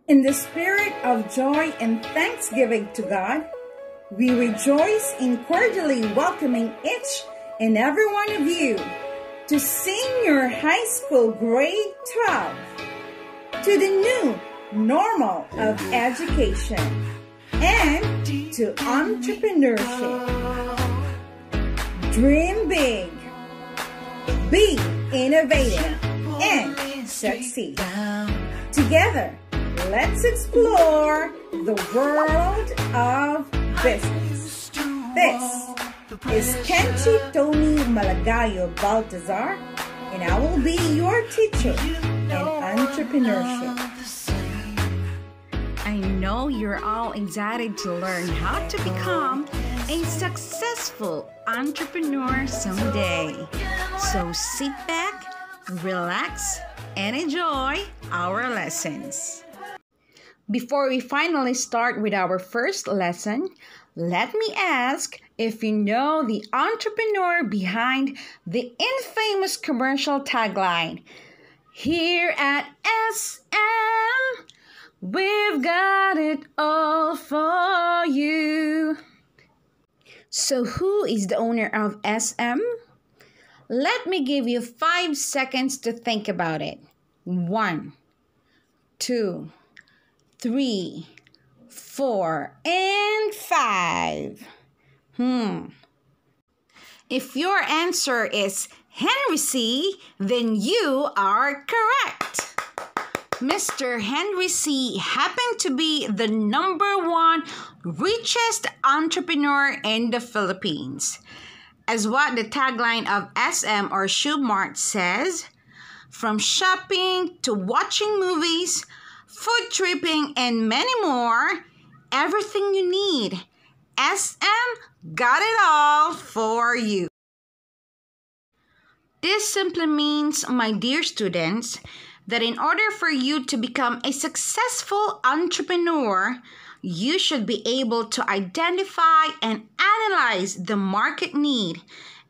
In the spirit of joy and thanksgiving to God, we rejoice in cordially welcoming each and every one of you to senior high school grade 12 to the new normal of education and to entrepreneurship. Dream big, be innovative, and succeed. Together, let's explore the world of business. This is Kenchi Tony Malagayo Baltazar, and I will be your teacher in entrepreneurship. I know you're all excited to learn how to become a successful entrepreneur someday. So sit back, relax, and enjoy our lessons. Before we finally start with our first lesson, let me ask if you know the entrepreneur behind the infamous commercial tagline, "Here at SM, we've got it all for you." So who is the owner of SM? Let me give you 5 seconds to think about it. 1, 2, 3, 4, and 5. If your answer is Henry C., then you are correct. Mr. Henry C. happened to be the #1 richest entrepreneur in the Philippines. As what the tagline of SM or Shoe Mart says, from shopping to watching movies, food tripping, and many more, everything you need, SM got it all for you. This simply means, my dear students, that in order for you to become a successful entrepreneur, you should be able to identify and analyze the market need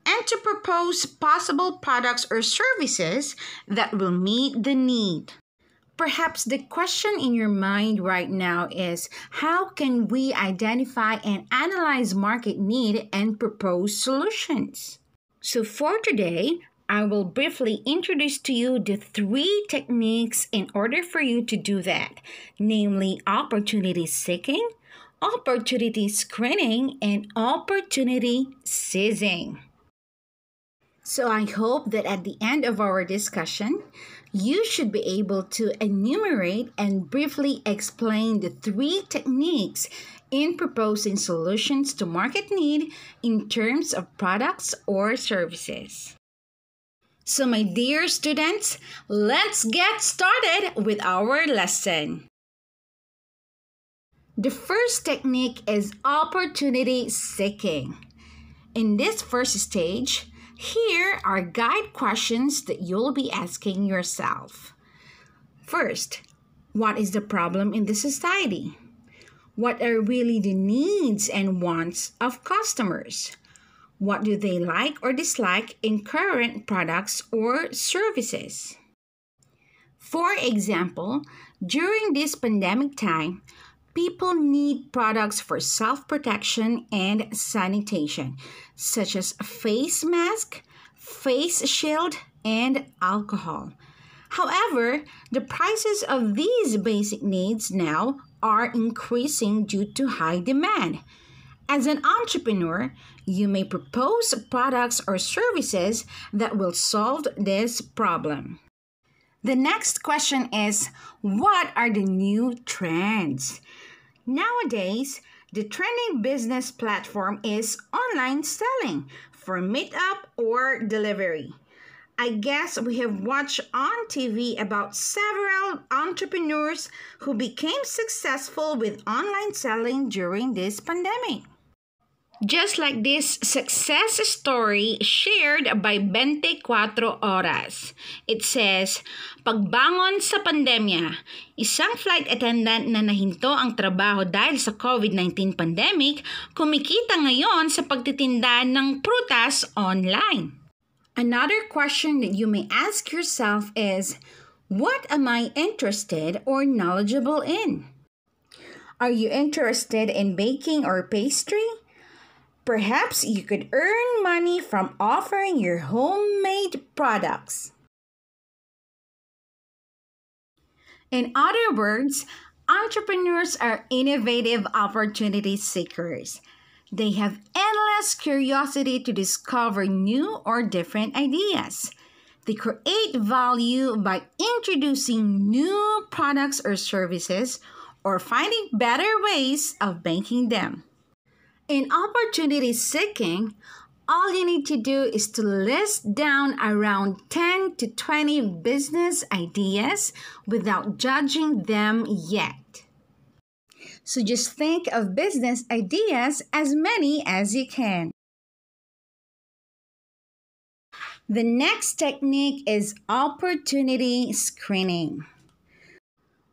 and to propose possible products or services that will meet the need. Perhaps the question in your mind right now is, how can we identify and analyze market need and propose solutions? So for today, I will briefly introduce to you the 3 techniques in order for you to do that, namely opportunity seeking, opportunity screening, and opportunity seizing. So I hope that at the end of our discussion, you should be able to enumerate and briefly explain the 3 techniques in proposing solutions to market need in terms of products or services. So my dear students, let's get started with our lesson. The first technique is opportunity seeking. In this first stage, here are guide questions that you'll be asking yourself. First, what is the problem in the society? What are really the needs and wants of customers? What do they like or dislike in current products or services? For example, during this pandemic time, people need products for self-protection and sanitation, such as a face mask, face shield, and alcohol. However, the prices of these basic needs now are increasing due to high demand. As an entrepreneur, you may propose products or services that will solve this problem. The next question is, what are the new trends? Nowadays, the trending business platform is online selling for meetup or delivery. I guess we have watched on TV about several entrepreneurs who became successful with online selling during this pandemic. Just like this success story shared by 24 Oras. It says, pagbangon sa pandemya, isang flight attendant na nahinto ang trabaho dahil sa COVID-19 pandemic, kumikita ngayon sa pagtitinda ng prutas online. Another question that you may ask yourself is, What am I interested or knowledgeable in? Are you interested in baking or pastry? Perhaps you could earn money from offering your homemade products. In other words, entrepreneurs are innovative opportunity seekers. They have endless curiosity to discover new or different ideas. They create value by introducing new products or services or finding better ways of making them. In opportunity seeking, all you need to do is to list down around 10 to 20 business ideas without judging them yet. So just think of business ideas as many as you can. The next technique is opportunity screening.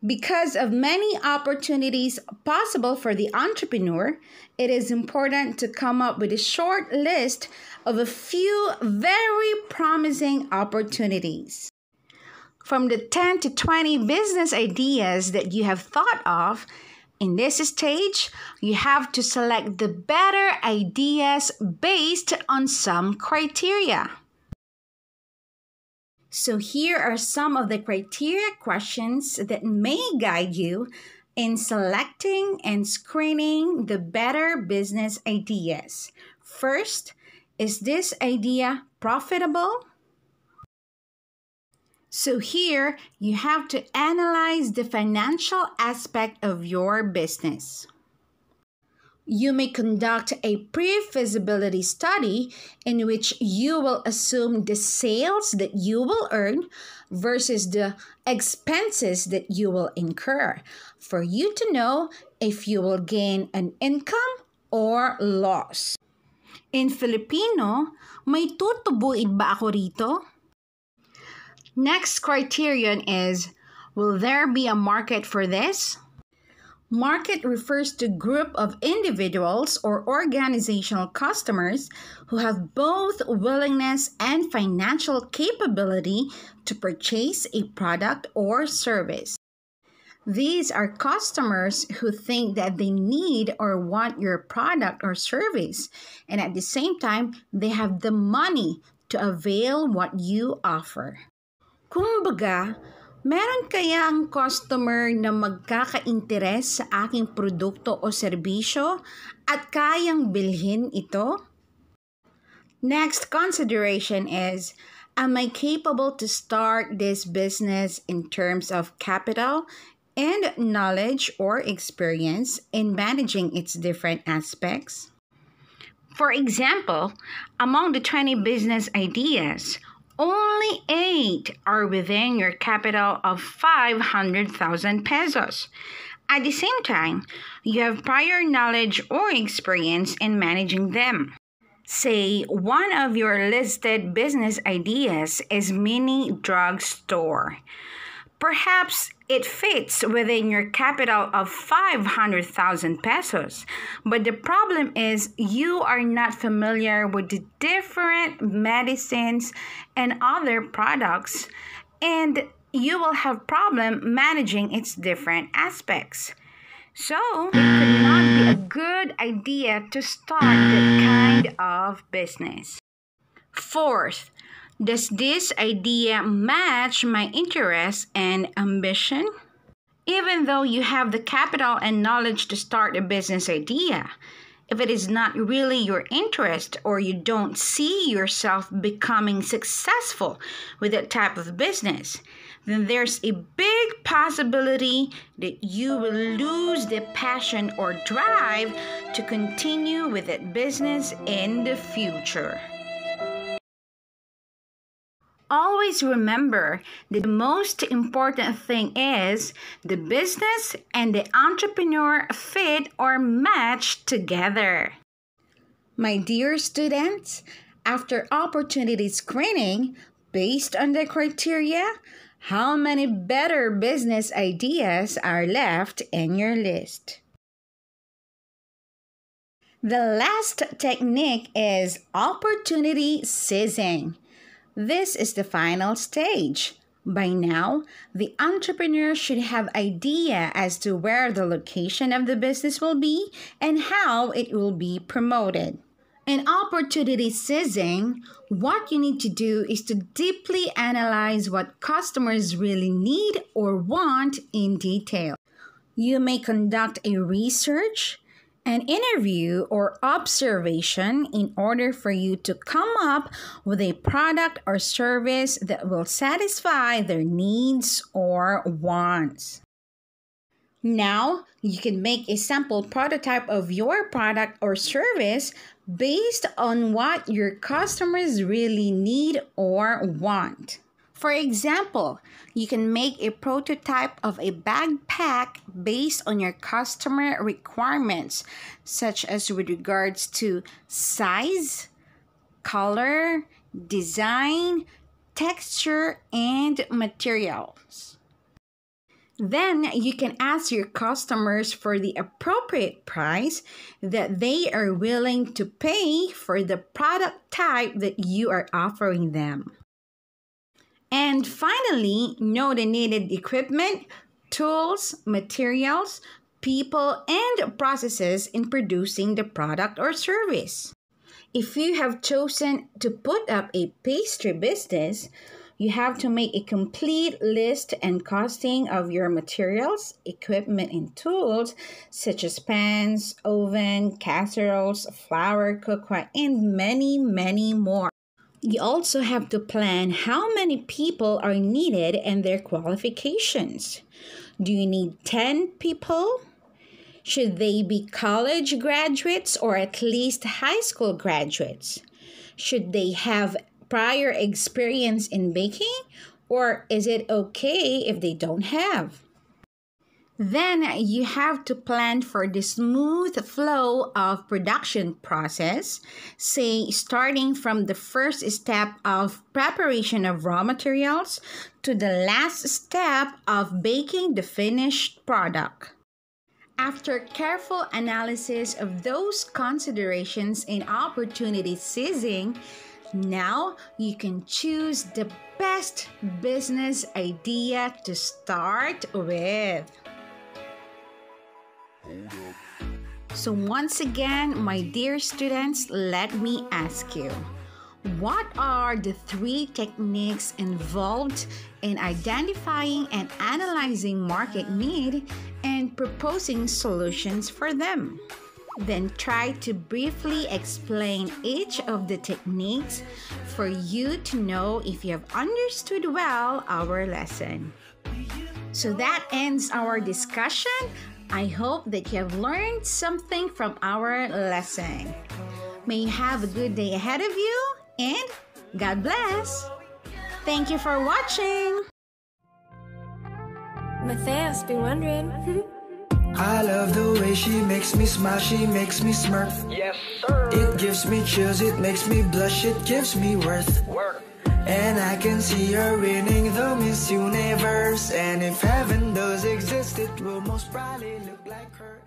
Because of many opportunities possible for the entrepreneur, it is important to come up with a short list of a few very promising opportunities. From the 10 to 20 business ideas that you have thought of, in this stage, you have to select the better ideas based on some criteria. So here are some of the criteria questions that may guide you in selecting and screening the better business ideas. First, is this idea profitable? So here, you have to analyze the financial aspect of your business. You may conduct a pre-feasibility study in which you will assume the sales that you will earn versus the expenses that you will incur for you to know if you will gain an income or loss. In Filipino, may tutubuin ba ako rito? Next criterion is, will there be a market for this? Market refers to a group of individuals or organizational customers who have both willingness and financial capability to purchase a product or service. These are customers who think that they need or want your product or service, and at the same time, they have the money to avail what you offer. Kumbaga, meron kaya ang customer na magkaka-interes sa aking produkto o serbisyo at kayang bilhin ito? Next consideration is, am I capable to start this business in terms of capital and knowledge or experience in managing its different aspects? For example, among the 20 business ideas, only 8 are within your capital of 500,000 pesos. At the same time, you have prior knowledge or experience in managing them. Say, one of your listed business ideas is mini drugstore. Perhaps it fits within your capital of 500,000 pesos. But the problem is you are not familiar with the different medicines and other products, and you will have problem managing its different aspects. So, it could not be a good idea to start that kind of business. Fourth, does this idea match my interest and ambition? Even though you have the capital and knowledge to start a business idea, if it is not really your interest or you don't see yourself becoming successful with that type of business, then there's a big possibility that you will lose the passion or drive to continue with that business in the future. Always remember that the most important thing is the business and the entrepreneur fit or match together. My dear students, after opportunity screening, based on the criteria, how many better business ideas are left in your list? The last technique is opportunity seizing. This is the final stage. By now, the entrepreneur should have idea as to where the location of the business will be and how it will be promoted. In opportunity seizing, what you need to do is to deeply analyze what customers really need or want in detail. You may conduct a research, an interview, or observation in order for you to come up with a product or service that will satisfy their needs or wants. Now, you can make a sample prototype of your product or service based on what your customers really need or want. For example, you can make a prototype of a backpack based on your customer requirements, such as with regards to size, color, design, texture, and materials. Then you can ask your customers for the appropriate price that they are willing to pay for the product type that you are offering them. And finally, know the needed equipment, tools, materials, people, and processes in producing the product or service. If you have chosen to put up a pastry business, you have to make a complete list and costing of your materials, equipment, and tools, such as pans, oven, casseroles, flour, cookware, and many, many more. You also have to plan how many people are needed and their qualifications. Do you need 10 people? Should they be college graduates or at least high school graduates? Should they have prior experience in baking, or is it okay if they don't have? Then you have to plan for the smooth flow of production process, say starting from the first step of preparation of raw materials to the last step of baking the finished product. After careful analysis of those considerations in opportunity seizing, now you can choose the best business idea to start with. So once again, my dear students, let me ask you, what are the 3 techniques involved in identifying and analyzing market need and proposing solutions for them? Then try to briefly explain each of the techniques for you to know if you have understood well our lesson. So that ends our discussion. I hope that you have learned something from our lesson. May you have a good day ahead of you, and God bless. Thank you for watching. Matthias be wondering. I love the way she makes me smile, she makes me smirk. Yes, sir. It gives me chills, it makes me blush, it gives me worth. Work. And I can see her winning the Miss Universe. And if heaven does exist, it will most probably look like her.